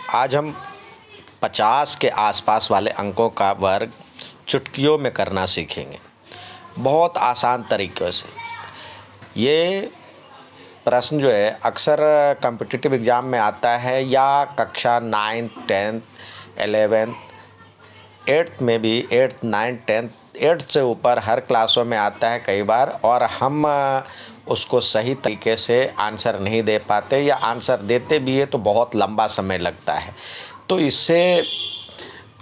आज हम 50 के आसपास वाले अंकों का वर्ग चुटकियों में करना सीखेंगे, बहुत आसान तरीक़े से। ये प्रश्न जो है अक्सर कॉम्पिटिटिव एग्ज़ाम में आता है या कक्षा 9, 10, 11, 8th में भी 8th, 9th, 10th, 8th से ऊपर हर क्लासों में आता है कई बार, और हम उसको सही तरीके से आंसर नहीं दे पाते या आंसर देते भी है तो बहुत लंबा समय लगता है। तो इससे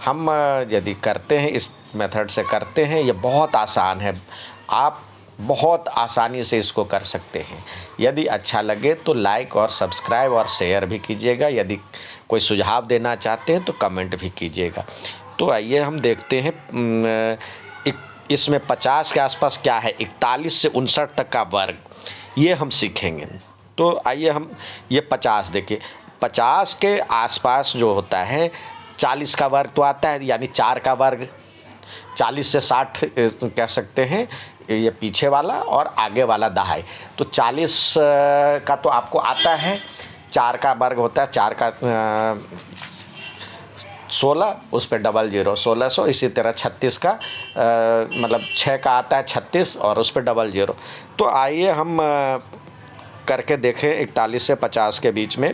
हम यदि करते हैं, इस मेथड से करते हैं, ये बहुत आसान है। आप बहुत आसानी से इसको कर सकते हैं। यदि अच्छा लगे तो लाइक और सब्सक्राइब और शेयर भी कीजिएगा। यदि कोई सुझाव देना चाहते हैं तो कमेंट भी कीजिएगा। तो आइए हम देखते हैं इसमें 50 के आसपास क्या है, 41 से 59 तक का वर्ग, ये हम सीखेंगे। तो आइए हम ये 50 देखिए, 50 के आसपास जो होता है 40 का वर्ग तो आता है, यानी 4 का वर्ग। 40 से 60 कह सकते हैं, ये पीछे वाला और आगे वाला दहाई। तो 40 का तो आपको आता है, 4 का वर्ग होता है, 4 का 16, उस पर डबल जीरो 1600। इसी तरह 36 का मतलब 6 का आता है 36 और उस पर डबल जीरो। तो आइए हम करके देखें 41 से 50 के बीच में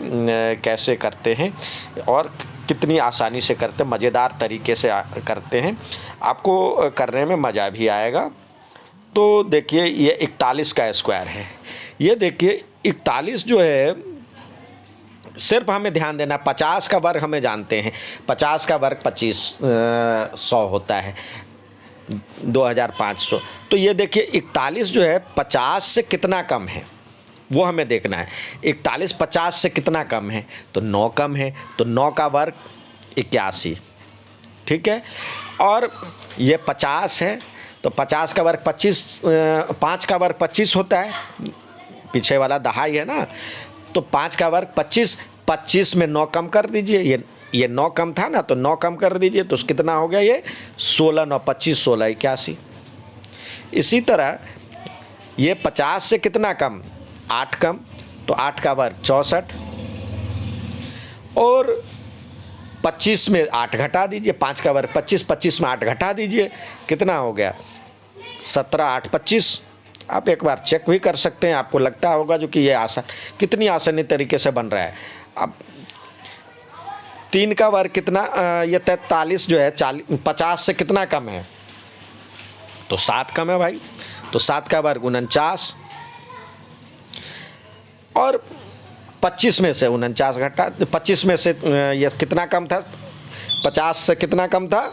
कैसे करते हैं और कितनी आसानी से करते हैं, मज़ेदार तरीके से करते हैं। आपको करने में मज़ा भी आएगा। तो देखिए, ये 41 का स्क्वायर है। ये देखिए 41 जो है, सिर्फ हमें ध्यान देना, 50 का वर्ग हमें जानते हैं, 50 का वर्ग 2500 होता है, 2500। तो ये देखिए 41 जो है 50 से कितना कम है वो हमें देखना है। 41 50 से कितना कम है, तो 9 कम है, तो 9 का वर्ग 81, ठीक है। और ये 50 है तो 50 का वर्ग 25, 5 का वर्ग 25 होता है, पीछे वाला दहाई है ना। तो 5 का वर्ग 25, 25 में 9 कम कर दीजिए, ये 9 कम था ना, तो 9 कम कर दीजिए तो कितना हो गया, ये 16, 9 25, 16 81। इसी तरह ये 50 से कितना कम, 8 कम, तो 8 का वर्ग 64, और 25 में 8 घटा दीजिए, 5 का वर्ग 25, 25 में 8 घटा दीजिए, कितना हो गया 17, 8 25। आप एक बार चेक भी कर सकते हैं, आपको लगता होगा जो कि ये आसान, कितनी आसानी तरीके से बन रहा है। अब 3 का वर्ग कितना, ये 43 जो है 50 से कितना कम है, तो 7 कम है भाई। तो 7 का वर्ग 49, और 25 में से 49 घटा, 25 में से ये कितना कम था, 50 से कितना कम था,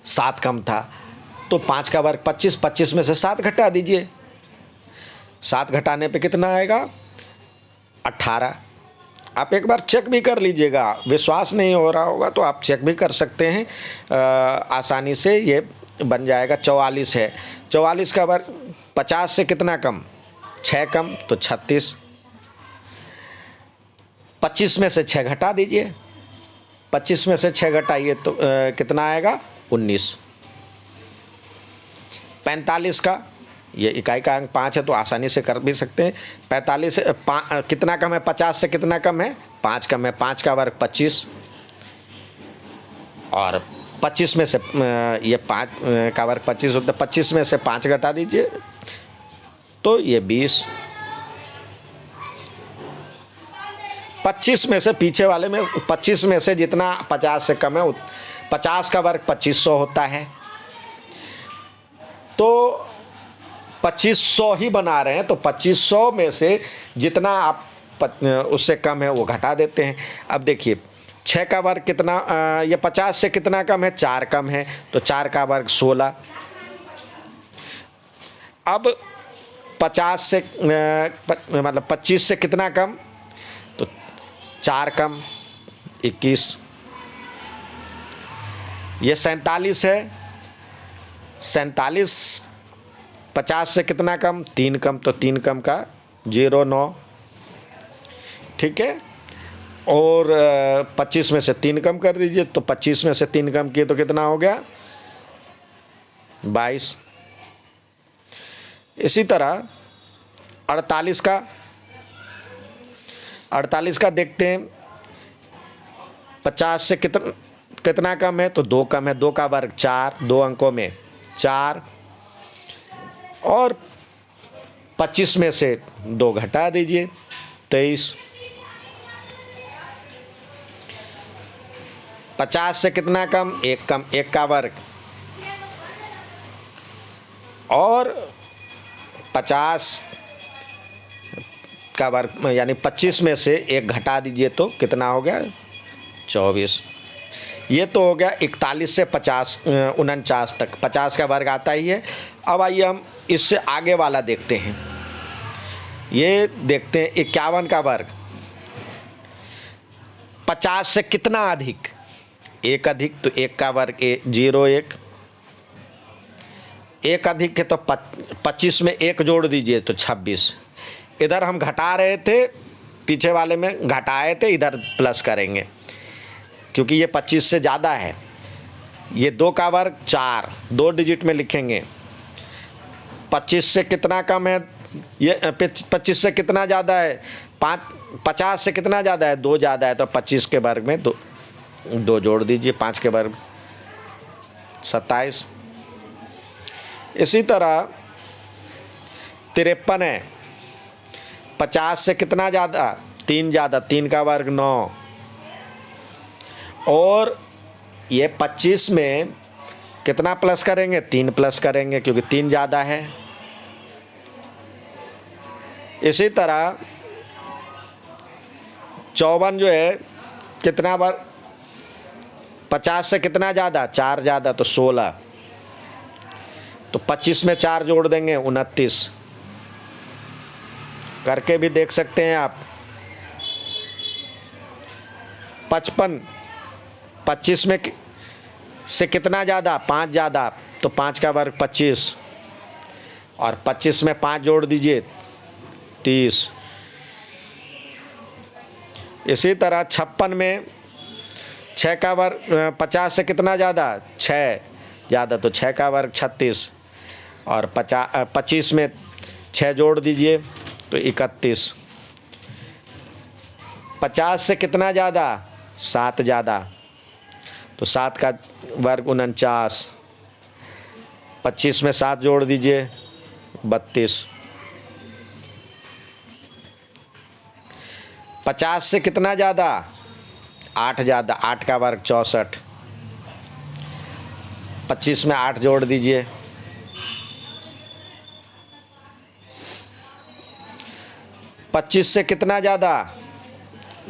7 कम था। तो 5 का वर्ग 25, 25 में से 7 घटा दीजिए, 7 घटाने पे कितना आएगा 18। आप एक बार चेक भी कर लीजिएगा, विश्वास नहीं हो रहा होगा तो आप चेक भी कर सकते हैं, आसानी से ये बन जाएगा। 44 है, 44 का वर्ग 50 से कितना कम, 6 कम, तो 36। 25 में से 6 घटा दीजिए, 25 में से 6 घटाइए तो कितना आएगा 19। 45 का, ये इकाई का अंक 5 है तो आसानी से कर भी सकते हैं। 45 से कितना कम है, 50 से कितना कम है, 5 कम है, 5 का वर्ग 25, और 25 में से ये 5 का वर्ग 25 होता है, 25 में से 5 घटा दीजिए तो ये 20। 25 में से पीछे वाले में, 25 में से जितना 50 से कम है, 50 का वर्ग 2500 होता है, तो 2500 ही बना रहे हैं, तो 2500 में से जितना आप उससे कम है वो घटा देते हैं। अब देखिए 6 का वर्ग कितना, ये 50 से कितना कम है, 4 कम है, तो 4 का वर्ग 16। अब 50 से मतलब 25 से कितना कम, तो 4 कम 21। ये 47 है, 47 50 से कितना कम, 3 कम, तो 3 कम का 09, ठीक है। और 25 में से 3 कम कर दीजिए, तो 25 में से 3 कम किए तो कितना हो गया 22। इसी तरह 48 का देखते हैं, 50 से कितना कम है, तो 2 कम है, 2 का वर्ग 4, 2 अंकों में 4, और 25 में से 2 घटा दीजिए 23। 50 से कितना कम, 1 कम, 1 का वर्ग, और 50 का वर्ग यानी 25 में से 1 घटा दीजिए तो कितना हो गया, 24। ये तो हो गया 41 से 49 तक, 50 का वर्ग आता ही है। अब आइए हम इससे आगे वाला देखते हैं। ये देखते हैं 51 का वर्ग, 50 से कितना अधिक, 1 अधिक, तो 1 का वर्ग 0 1, 1 अधिक है तो 25 में 1 जोड़ दीजिए तो 26। इधर हम घटा रहे थे, पीछे वाले में घटाए थे, इधर प्लस करेंगे क्योंकि ये 25 से ज़्यादा है। ये 2 का वर्ग 4, 2 डिजिट में लिखेंगे। 25 से कितना कम है, ये 25 से कितना ज़्यादा है, 50 से कितना ज़्यादा है, 2 ज़्यादा है, तो 25 के वर्ग में 2 जोड़ दीजिए, 5 के वर्ग 27। इसी तरह 53 है, 50 से कितना ज़्यादा, 3 ज़्यादा, 3 का वर्ग 9, और ये 25 में कितना प्लस करेंगे, 3 प्लस करेंगे क्योंकि 3 ज़्यादा है। इसी तरह 54 जो है कितना बार, 50 से कितना ज़्यादा, 4 ज़्यादा, तो 16, तो 25 में 4 जोड़ देंगे 29। करके भी देख सकते हैं आप। 55, 25 में से कितना ज़्यादा, 5 ज़्यादा, तो 5 का वर्ग 25, और 25 में 5 जोड़ दीजिए 30। इसी तरह 56 में 6 का वर्ग, 50 से कितना ज़्यादा, 6 ज़्यादा, तो 6 का वर्ग 36, और 25 में 6 जोड़ दीजिए तो 31। 50 से कितना ज़्यादा, 7 ज़्यादा, तो 7 का वर्ग 49, 25 में 7 जोड़ दीजिए 32। 50 से कितना ज़्यादा, 8 ज़्यादा, 8 का वर्ग 64, 25 में 8 जोड़ दीजिए 25 से कितना ज़्यादा,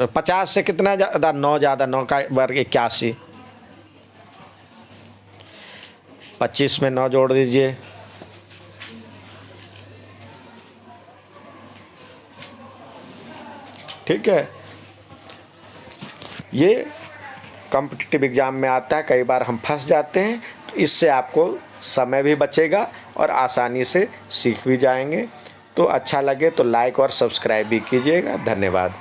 50 से कितना ज़्यादा, 9 ज़्यादा, 9 का वर्ग 81, 25 में 9 जोड़ दीजिए, ठीक है। ये कॉम्पिटिटिव एग्ज़ाम में आता है, कई बार हम फंस जाते हैं, तो इससे आपको समय भी बचेगा और आसानी से सीख भी जाएंगे। तो अच्छा लगे तो लाइक और सब्सक्राइब भी कीजिएगा। धन्यवाद।